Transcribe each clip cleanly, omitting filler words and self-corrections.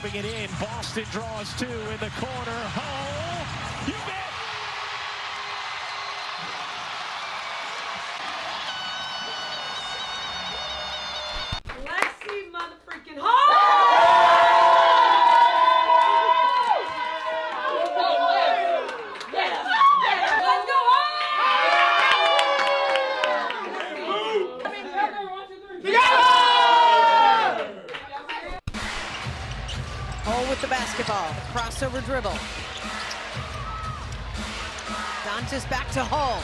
lobbing it in. Boston draws two in the corner. Hull, you bet. Lexie motherfucking Hull! Let's go Hull with the basketball, crossover dribble. Dantas back to Hull.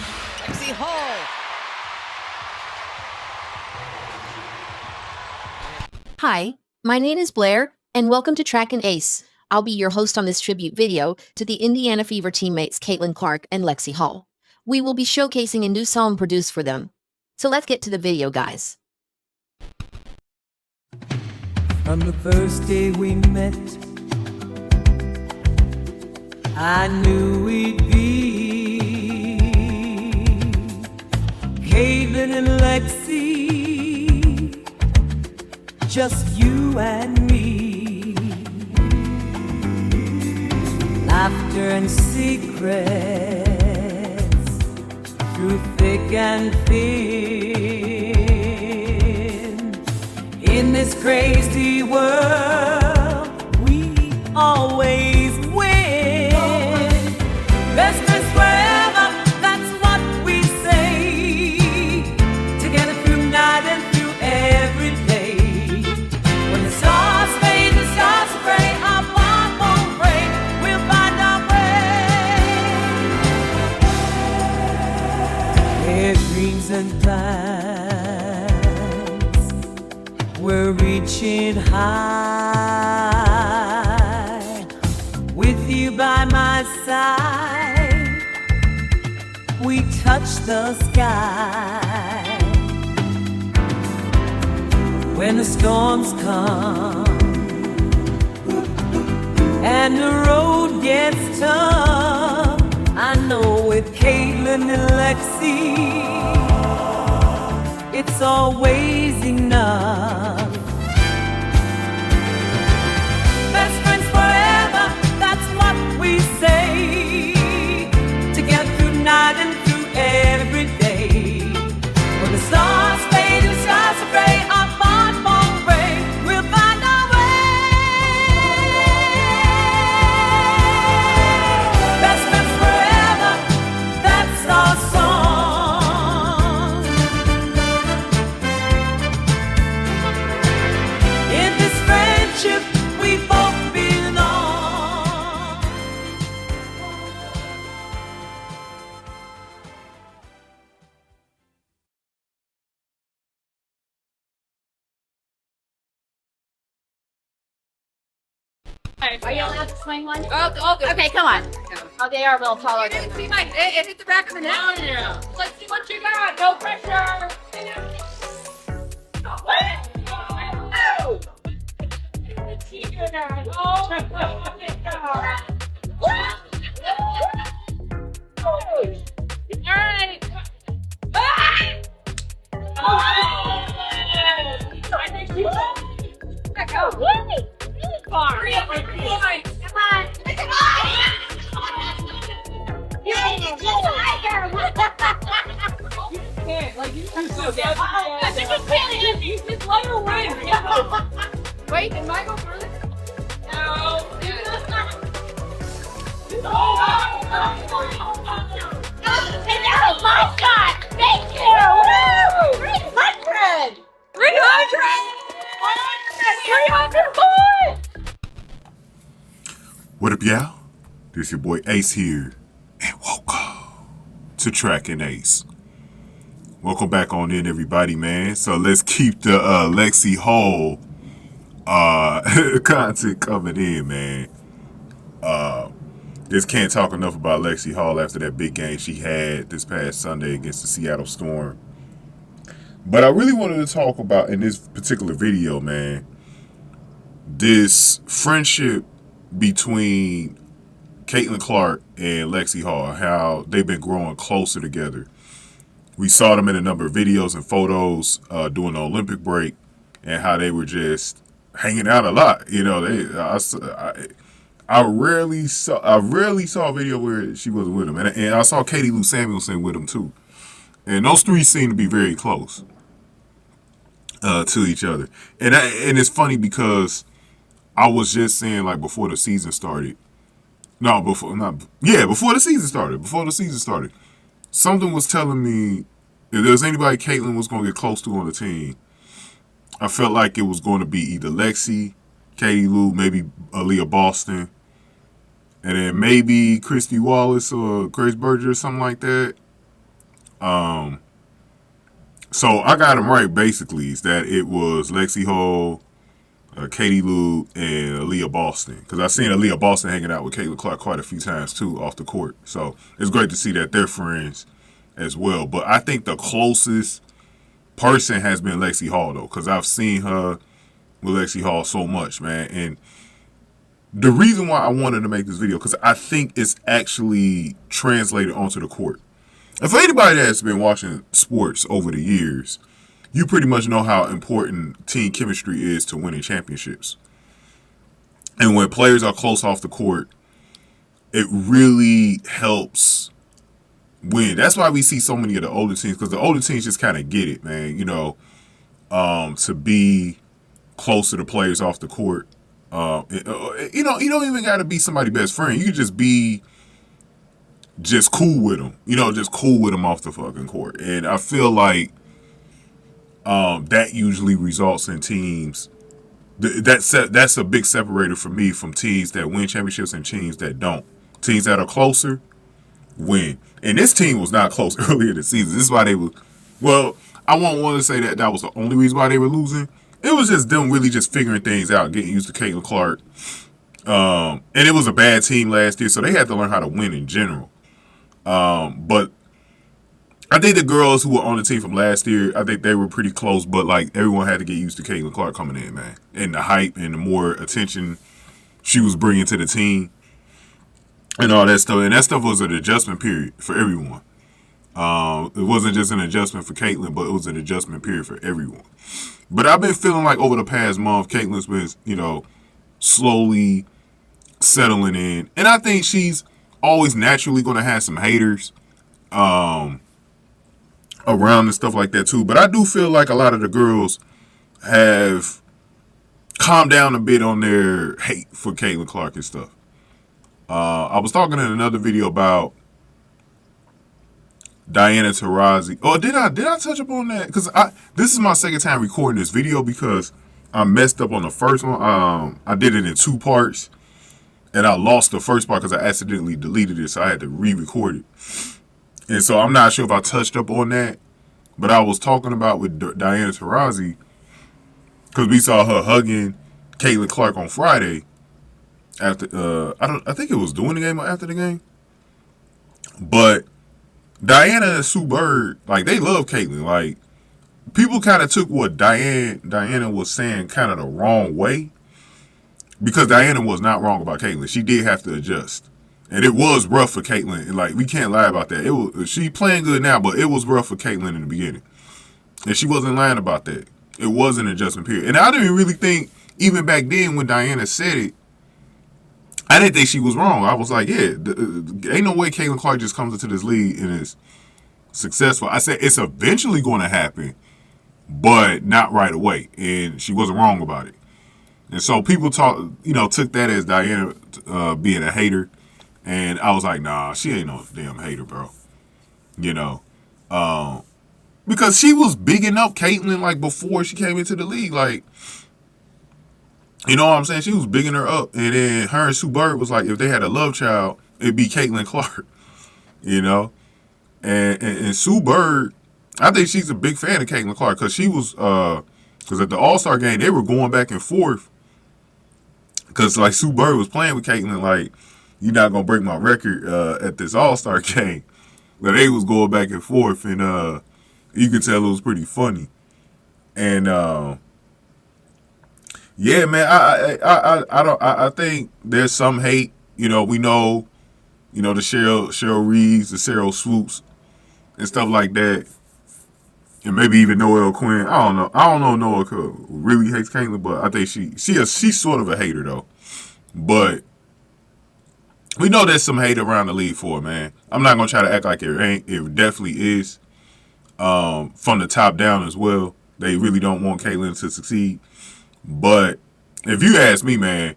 Lexie Hull. Hi, my name is Blair, and welcome to Track and Ace. I'll be your host on this tribute video to the Indiana Fever teammates Caitlin Clark and Lexie Hull. We will be showcasing a new song produced for them. So let's get to the video, guys. From the first day we met, I knew we'd be Caitlin and Lexie, just you and me. Laughter and secrets through thick and thin. In this crazy world, we always win. Best friends forever, that's what we say. Together through night and through every day. When the stars fade, the stars are gray, our bond won't break. We'll find our way. Their dreams and plans, we're reaching high. With you by my side, we touch the sky. When the storms come and the road gets tough, I know with Caitlin and Lexie, it's always enough. Best friends forever, that's what we say. Together through night and through every day. When the stars fade and the stars are gray, our bond won't break. We'll find our way. Best friends forever, that's our song. In this friendship, we both belong. Are you allowed to swing one? Oh, okay, come on. Oh, they are a little taller. Let me see my. It hit the back of the neck. Yeah. Let's see what you got. No pressure. Wait, did mine go further? No. And that was my shot! Thank you! Woo! 300! 300 boys! What up, y'all? This your boy Ace here, and welcome to Track and Ace. Welcome back on in, everybody, man. So let's keep the Lexie Hull content coming in, man. Just can't talk enough about Lexie Hull after that big game she had this past Sunday against the Seattle Storm. But I really wanted to talk about, in this particular video, man, this friendship between Caitlin Clark and Lexie Hull, how they've been growing closer together. We saw them in a number of videos and photos during the Olympic break, and how they were just hanging out a lot. You know, I rarely saw a video where she wasn't with him, and I saw Katie Lou Samuelson with him too, and those three seem to be very close to each other. And it's funny because I was just saying, like, before the season started. No, before the season started. Something was telling me if there was anybody Caitlyn was going to get close to on the team, I felt like it was going to be either Lexie, Katie Lou, maybe Aaliyah Boston, and then maybe Christy Wallace or Grace Berger or something like that. So I got them right, basically, is that it was Lexie Hull, Katie Lou, and Aaliyah Boston. Because I've seen Aaliyah Boston hanging out with Caitlin Clark quite a few times, too, off the court. So it's great to see that they're friends as well. But I think the closest person has been Lexie Hull, though, because I've seen her with Lexie Hull so much, man. And the reason why I wanted to make this video, because I think it's actually translated onto the court. And for anybody that's been watching sports over the years, you pretty much know how important team chemistry is to winning championships. And when players are close off the court, it really helps win. That's why we see so many of the older teams, because the older teams just kind of get it, man. You know, to be close to the players off the court. You don't even got to be somebody's best friend. You can just be just cool with them. You know, just cool with them off the fucking court. And I feel like that usually results in teams. That's a big separator for me from teams that win championships and teams that don't. Teams that are closer win. And this team was not close earlier this season. This is why they were. Well, I won't want to say that was the only reason why they were losing. It was just them really just figuring things out, getting used to Caitlin Clark. And it was a bad team last year, so they had to learn how to win in general. But I think the girls who were on the team from last year, I think they were pretty close, but like everyone had to get used to Caitlin Clark coming in, man. And the hype and the more attention she was bringing to the team and all that stuff. And that stuff was an adjustment period for everyone. It wasn't just an adjustment for Caitlin, but it was an adjustment period for everyone. But I've been feeling like over the past month, Caitlin's been, you know, slowly settling in. And I think she's always naturally going to have some haters around and stuff like that too. But I do feel like a lot of the girls have calmed down a bit on their hate for Caitlin Clark and stuff. I was talking in another video about Diana Taurasi. Oh, did I touch up on that? Because this is my second time recording this video because I messed up on the first one. I did it in 2 parts. And I lost the first part because I accidentally deleted it, so I had to re-record it. And so I'm not sure if I touched up on that, but I was talking about with Diana Taurasi because we saw her hugging Caitlin Clark on Friday after I think it was during the game or after the game. But Diana and Sue Bird, like, they love Caitlin. Like, people kind of took what Diana was saying kind of the wrong way. Because Diana was not wrong about Caitlin. She did have to adjust. And it was rough for Caitlin. And like, we can't lie about that. She playing good now, but it was rough for Caitlin in the beginning. And she wasn't lying about that. It was an adjustment period. And I didn't really think, even back then when Diana said it, I didn't think she was wrong. I was like, yeah, ain't no way Caitlin Clark just comes into this league and is successful. I said, it's eventually going to happen, but not right away. And she wasn't wrong about it. And so people took that as Diana being a hater. And I was like, nah, she ain't no damn hater, bro. You know, because she was bigging up Caitlin like before she came into the league. Like, you know what I'm saying? She was bigging her up. And then her and Sue Bird was like, if they had a love child, it'd be Caitlin Clark, you know? And Sue Bird, I think she's a big fan of Caitlin Clark because she was, because at the All-Star game, they were going back and forth. Because, like, Sue Bird was playing with Caitlin, like, you're not going to break my record at this All-Star game. But they was going back and forth, and you could tell it was pretty funny. And, yeah, man, I think there's some hate. You know, we know, the Cheryl Reeves, the Cheryl Swoops, and stuff like that. and maybe even Noelle Quinn. I don't know. I don't know if Noelle really hates Caitlyn, but I think she's sort of a hater though. But we know there's some hate around the league for it, man. I'm not gonna try to act like it ain't. It definitely is. From the top down as well. They really don't want Caitlyn to succeed. But if you ask me, man,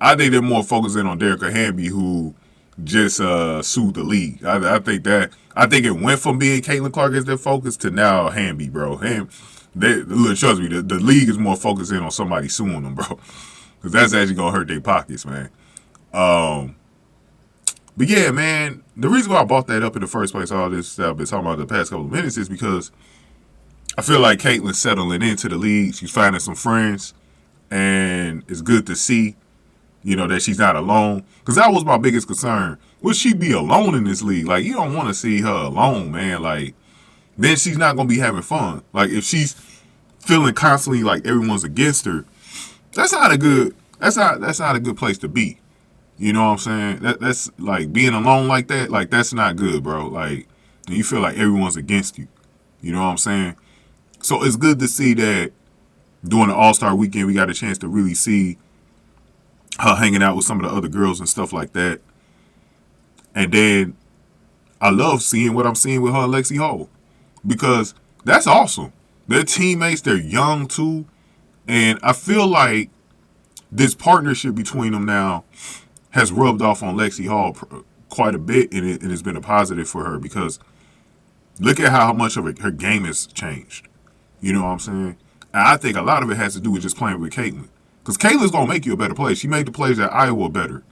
I think they're more focusing on Derek Hamby, who just sued the league. I think it went from being Caitlin Clark as their focus to now Hamby, bro. Trust me, the league is more focusing on somebody suing them, bro, because that's actually gonna hurt their pockets, man. But yeah, man, the reason why I brought that up in the first place, all this I've been talking about the past couple of minutes, is because I feel like Caitlyn's settling into the league. She's finding some friends, and it's good to see, that she's not alone. Because that was my biggest concern. Would she be alone in this league? Like, you don't want to see her alone, man. Like, then she's not going to be having fun. Like, if she's feeling constantly like everyone's against her, that's not a good place to be. You know what I'm saying? That's like being alone like that. Like, that's not good, bro. Like, you feel like everyone's against you. You know what I'm saying? So it's good to see that during the All-Star weekend, we got a chance to really see her hanging out with some of the other girls and stuff like that. And then I love seeing what I'm seeing with her and Lexie Hull, because that's awesome. They're teammates. They're young too. And I feel like this partnership between them now has rubbed off on Lexie Hull quite a bit, and it's been a positive for her, because look at how much of her game has changed. You know what I'm saying? And I think a lot of it has to do with just playing with Caitlyn, because Caitlyn's going to make you a better player. She made the players at Iowa better.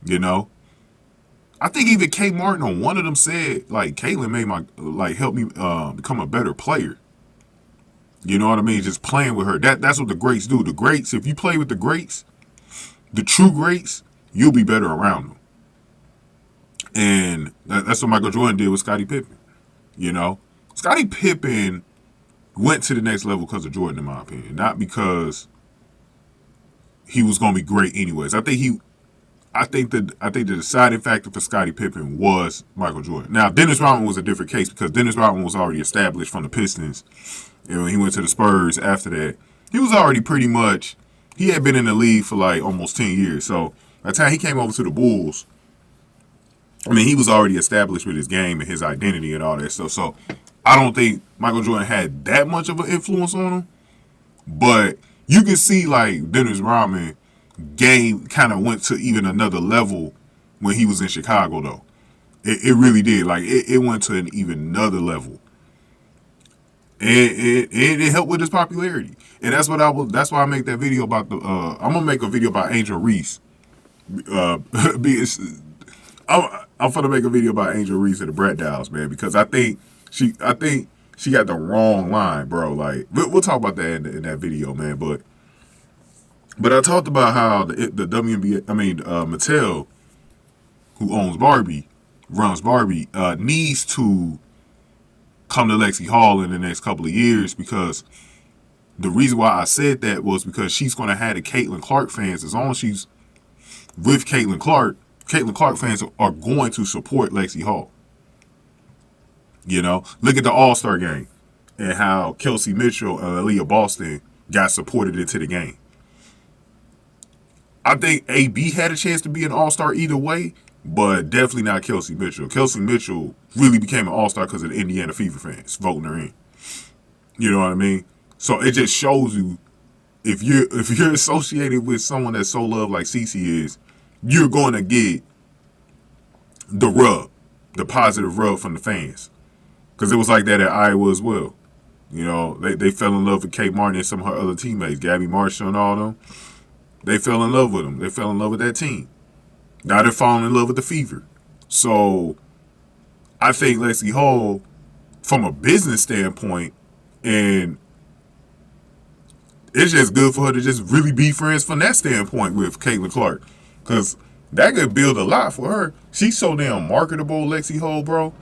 I think even Kate Martin on one of them said, like, Caitlyn made helped me become a better player. You know what I mean? Just playing with her. That's what the greats do. The greats, if you play with the greats, the true greats, you'll be better around them. And that's what Michael Jordan did with Scottie Pippen. Scottie Pippen went to the next level because of Jordan, in my opinion, not because he was going to be great anyways. I think the deciding factor for Scottie Pippen was Michael Jordan. Now, Dennis Rodman was a different case, because Dennis Rodman was already established from the Pistons. And when he went to the Spurs after that, he was already he had been in the league for like almost 10 years. So by the time he came over to the Bulls, he was already established with his game and his identity and all that stuff. So I don't think Michael Jordan had that much of an influence on him. But you can see, like, Dennis Rodman game kind of went to even another level when he was in Chicago, though. It really did. Like, it went to an even another level. And it helped with his popularity. And that's why I make that video about I'm gonna make a video about Angel Reese. I'm gonna make a video about Angel Reese and the Brat Dolls, man, because I think she got the wrong line, bro. Like, we'll talk about that in that video, man. But I talked about how the WNBA, Mattel, who runs Barbie, needs to come to Lexie Hull in the next couple of years, because the reason why I said that was because she's going to have the Caitlin Clark fans. As long as she's with Caitlin Clark fans are going to support Lexie Hull. Look at the All-Star game and how Kelsey Mitchell and Aaliyah Boston got supported into the game. I think AB had a chance to be an All-Star either way, but definitely not Kelsey Mitchell. Kelsey Mitchell really became an All-Star because of the Indiana Fever fans voting her in. You know what I mean? So it just shows you, if you're associated with someone that's so loved like Cece is, you're going to get the positive rub from the fans. Because it was like that at Iowa as well. They fell in love with Kate Martin and some of her other teammates, Gabby Marshall and all them. They fell in love with them. They fell in love with that team. Now they're falling in love with the Fever. So I think Lexie Hull, from a business standpoint, and it's just good for her to just really be friends from that standpoint with Caitlin Clark, because that could build a lot for her. She's so damn marketable, Lexie Hull, bro,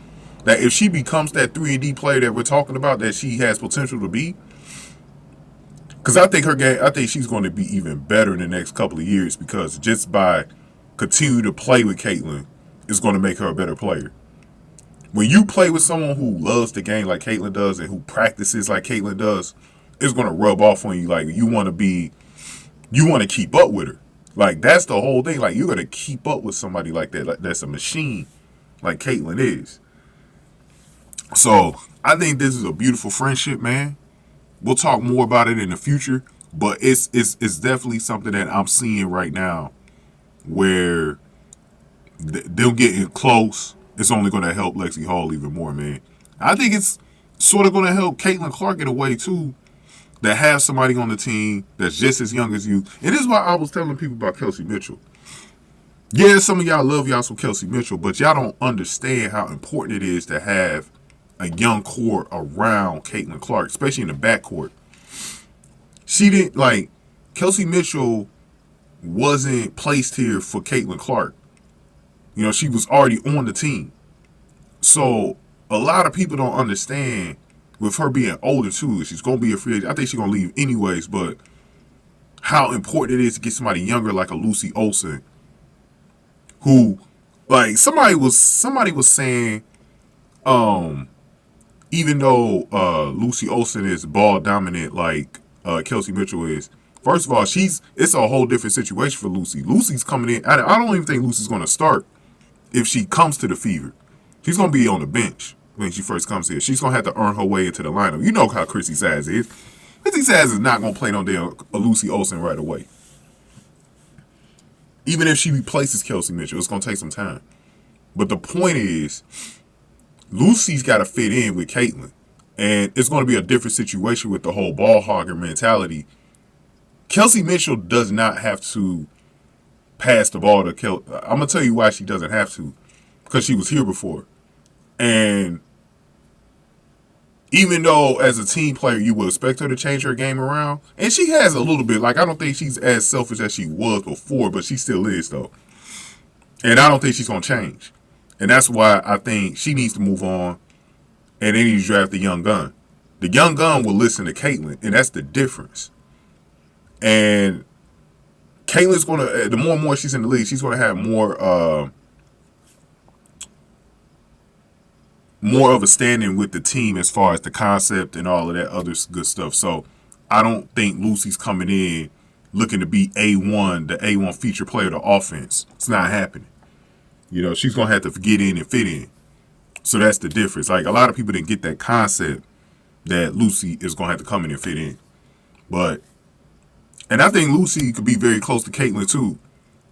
that if she becomes that 3-and-D player that we're talking about, that she has potential to be, because I think she's going to be even better in the next couple of years, because just by continue to play with Caitlyn is going to make her a better player. when you play with someone who loves the game like Caitlin does and who practices like Caitlin does, it's gonna rub off on you. Like you want to keep up with her. Like that's the whole thing. Like you're gonna keep up with somebody like that. Like that's a machine, like Caitlin is. So I think this is a beautiful friendship, man. We'll talk more about it in the future, but it's definitely something that I'm seeing right now, where them getting close. It's only going to help Lexie Hull even more, man. I think it's sort of going to help Caitlin Clark in a way too, that have somebody on the team that's just as young as you. And this is why I was telling people about Kelsey Mitchell. Yeah, some of y'all love y'all some Kelsey Mitchell, but y'all don't understand how important it is to have a young core around Caitlin Clark, especially in the backcourt. She didn't, like, Kelsey Mitchell wasn't placed here for Caitlin Clark. You know, she was already on the team. So a lot of people don't understand, with her being older too, she's going to be a free agent. I think she's going to leave anyways, but how important it is to get somebody younger like a Lucy Olsen, who, like, somebody was saying, even though Lucy Olsen is ball dominant like Kelsey Mitchell is, first of all, it's a whole different situation for Lucy. Lucy's coming in. I don't even think Lucy's going to start if she comes to the Fever. She's going to be on the bench when she first comes here. She's going to have to earn her way into the lineup. You know how Chrissy Saz is. Chrissy Saz is not going to play no damn Lucy Olsen right away. Even if she replaces Kelsey Mitchell, it's going to take some time. But the point is, Lucy's got to fit in with Caitlin. And it's going to be a different situation with the whole ball hogger mentality. Kelsey Mitchell does not have to pass the ball to Kel. I'm going to tell you why she doesn't have to. Because she was here before. And even though as a team player you would expect her to change her game around, and she has a little bit, like, I don't think she's as selfish as she was before, but she still is though. And I don't think she's going to change. And that's why I think she needs to move on, and they need to draft the young gun. The young gun will listen to Caitlin, and that's the difference. And Caitlin's going to, the more and more she's in the league, she's going to have more of a standing with the team as far as the concept and all of that other good stuff. So I don't think Lucy's coming in looking to be A1, the A1 feature player of the offense. It's not happening. You know, she's going to have to get in and fit in. So that's the difference. Like, a lot of people didn't get that concept that Lucy is going to have to come in and fit in. And I think Lucy could be very close to Caitlin too.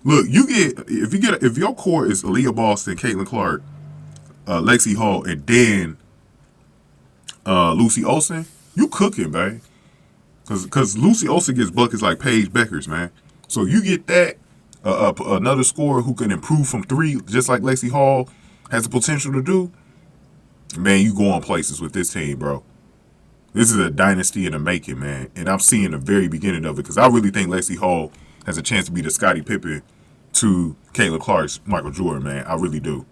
Look, if your core is Aaliyah Boston, Caitlin Clark, Lexie Hull, and then Lucy Olsen, you cooking, man. Because Lucy Olsen gets buckets like Paige Beckers, man. So you get that, another scorer who can improve from three, just like Lexie Hull has the potential to do, man, you go on places with this team, bro. This is a dynasty in the making, man. And I'm seeing the very beginning of it, because I really think Lexie Hull has a chance to be the Scottie Pippen to Caitlin Clark's Michael Jordan, man. I really do.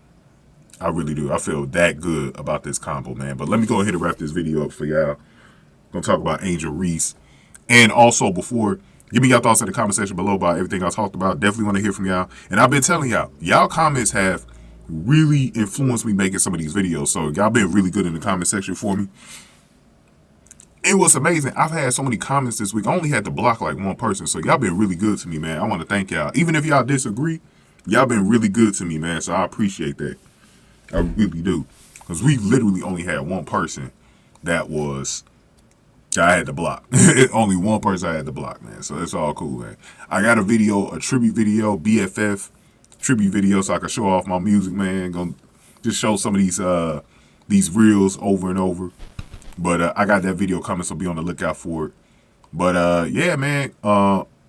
I really do. I feel that good about this combo, man. But let me go ahead and wrap this video up for y'all. I'm going to talk about Angel Reese. And also, before, give me your thoughts in the comment section below about everything I talked about. Definitely want to hear from y'all. And I've been telling y'all comments have really influenced me making some of these videos. So y'all been really good in the comment section for me. It was amazing. I've had so many comments this week. I only had to block like one person. So y'all been really good to me, man. I want to thank y'all. Even if y'all disagree, y'all been really good to me, man. So I appreciate that. I really do. Because we literally only had one person that I had to block. Only one person I had to block, man. So it's all cool, man. I got a tribute video, BFF tribute video, so I can show off my music, man. Gonna just show some of these reels over and over. But I got that video coming, so be on the lookout for it. But yeah, man.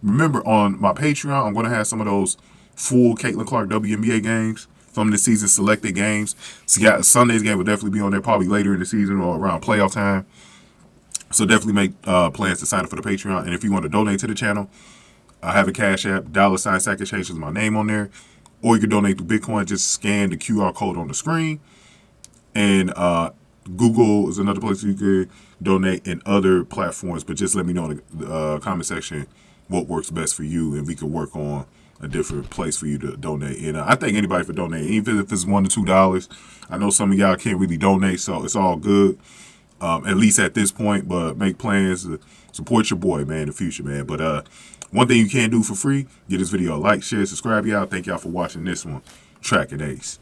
Remember, on my Patreon, I'm gonna have some of those full Caitlin Clark WNBA games. Some of the season selected games. So Sunday's game will definitely be on there, probably later in the season or around playoff time. So definitely make plans to sign up for the Patreon. And if you want to donate to the channel, I have a Cash App, $Sack Exchange is my name on there. Or you can donate through Bitcoin. Just scan the QR code on the screen. And Google is another place you could donate, and other platforms. But just let me know in the comment section what works best for you, and we can work on a different place for you to donate. And I thank anybody for donating, even if it's $1 to $2. I know some of y'all can't really donate, so it's all good, at least at this point. But make plans to support your boy, man, in the future, man. But one thing you can do for free, give this video a like, share, subscribe, y'all. Thank y'all for watching this one. Tracking Ace.